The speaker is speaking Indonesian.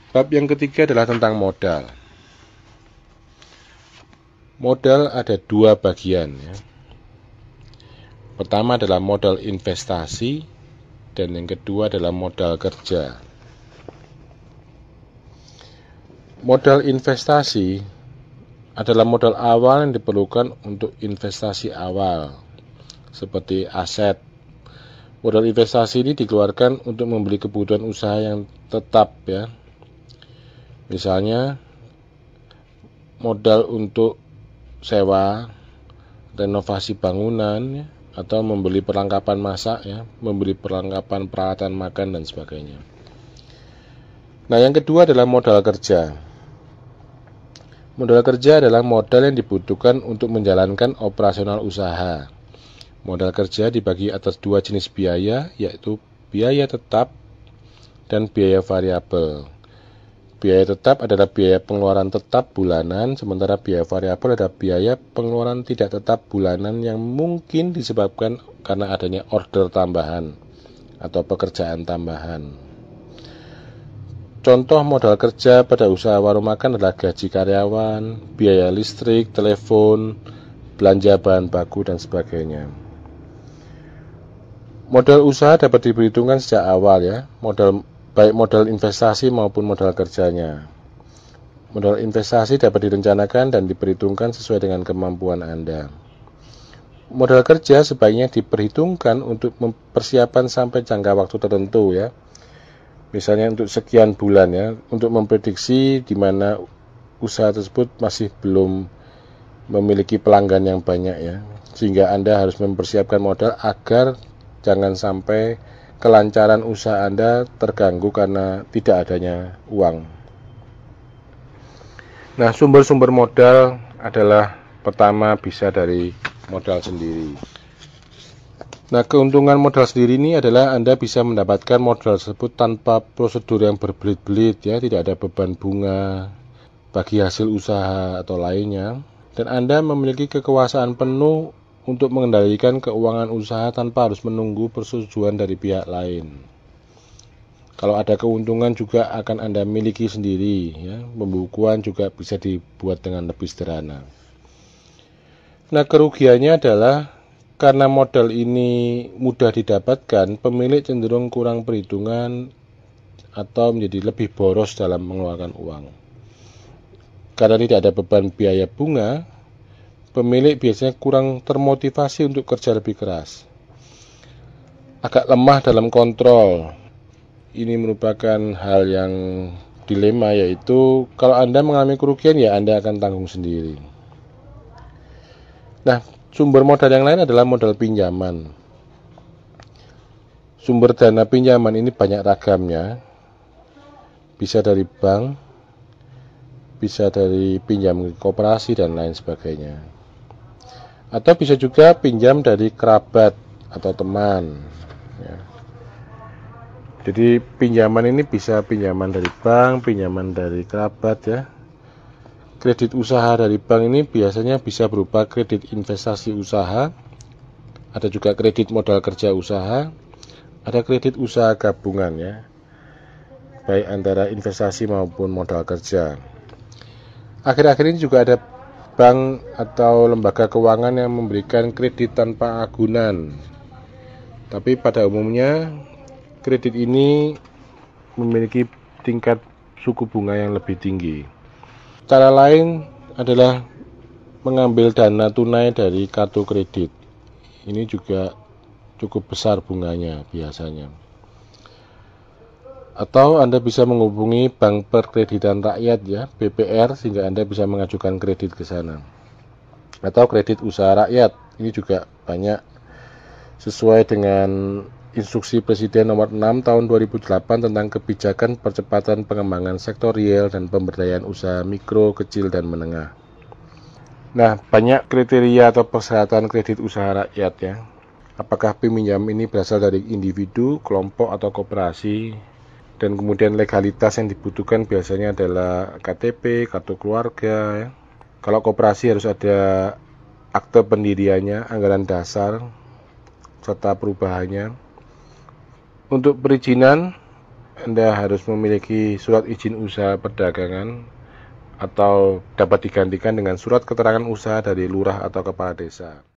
Bab yang ketiga adalah tentang modal. Modal ada dua bagian ya. Pertama adalah modal investasi dan yang kedua adalah modal kerja. Modal investasi adalah modal awal yang diperlukan untuk investasi awal seperti aset. Modal investasi ini dikeluarkan untuk membeli kebutuhan usaha yang tetap ya. Misalnya modal untuk sewa, renovasi bangunan ya, atau membeli perlengkapan masak ya, membeli perlengkapan peralatan makan dan sebagainya. Nah, yang kedua adalah modal kerja. Modal kerja adalah modal yang dibutuhkan untuk menjalankan operasional usaha. Modal kerja dibagi atas dua jenis biaya, yaitu biaya tetap dan biaya variabel. Biaya tetap adalah biaya pengeluaran tetap bulanan, sementara biaya variabel adalah biaya pengeluaran tidak tetap bulanan yang mungkin disebabkan karena adanya order tambahan atau pekerjaan tambahan. Contoh modal kerja pada usaha warung makan adalah gaji karyawan, biaya listrik, telepon, belanja bahan baku, dan sebagainya. Modal usaha dapat diperhitungkan sejak awal ya, baik modal investasi maupun modal kerjanya. Modal investasi dapat direncanakan dan diperhitungkan sesuai dengan kemampuan Anda. Modal kerja sebaiknya diperhitungkan untuk persiapan sampai jangka waktu tertentu ya. Misalnya untuk sekian bulan ya, untuk memprediksi di mana usaha tersebut masih belum memiliki pelanggan yang banyak ya. Sehingga Anda harus mempersiapkan modal agar jangan sampai kelancaran usaha Anda terganggu karena tidak adanya uang. Nah, sumber-sumber modal adalah pertama bisa dari modal sendiri. Nah, keuntungan modal sendiri ini adalah Anda bisa mendapatkan modal tersebut tanpa prosedur yang berbelit-belit ya, tidak ada beban bunga bagi hasil usaha atau lainnya, dan Anda memiliki kekuasaan penuh untuk mengendalikan keuangan usaha tanpa harus menunggu persetujuan dari pihak lain. Kalau ada keuntungan juga akan Anda miliki sendiri ya. Pembukuan juga bisa dibuat dengan lebih sederhana. Nah, kerugiannya adalah karena modal ini mudah didapatkan, pemilik cenderung kurang perhitungan atau menjadi lebih boros dalam mengeluarkan uang. Karena tidak ada beban biaya bunga, pemilik biasanya kurang termotivasi untuk kerja lebih keras. Agak lemah dalam kontrol. Ini merupakan hal yang dilema, yaitu kalau Anda mengalami kerugian ya Anda akan tanggung sendiri. Nah, sumber modal yang lain adalah modal pinjaman. Sumber dana pinjaman ini banyak ragamnya. Bisa dari bank, bisa dari pinjam koperasi dan lain sebagainya. Atau bisa juga pinjam dari kerabat atau teman ya. Jadi pinjaman ini bisa pinjaman dari bank, pinjaman dari kerabat ya. Kredit usaha dari bank ini biasanya bisa berupa kredit investasi usaha, ada juga kredit modal kerja usaha, ada kredit usaha gabungan ya, baik antara investasi maupun modal kerja. Akhir-akhir ini juga ada bank atau lembaga keuangan yang memberikan kredit tanpa agunan. Tapi pada umumnya kredit ini memiliki tingkat suku bunga yang lebih tinggi. Cara lain adalah mengambil dana tunai dari kartu kredit. Ini juga cukup besar bunganya biasanya. Atau Anda bisa menghubungi Bank Perkreditan Rakyat ya, BPR, sehingga Anda bisa mengajukan kredit ke sana. Atau kredit usaha rakyat, ini juga banyak sesuai dengan Instruksi Presiden nomor 6 tahun 2008 tentang kebijakan percepatan pengembangan sektor real dan pemberdayaan usaha mikro, kecil, dan menengah. Nah, banyak kriteria atau persyaratan kredit usaha rakyat ya. Apakah peminjam ini berasal dari individu, kelompok, atau koperasi? Dan kemudian legalitas yang dibutuhkan biasanya adalah KTP, kartu keluarga ya. Kalau koperasi harus ada akte pendiriannya, anggaran dasar, serta perubahannya. Untuk perizinan Anda harus memiliki surat izin usaha perdagangan atau dapat digantikan dengan surat keterangan usaha dari lurah atau kepala desa.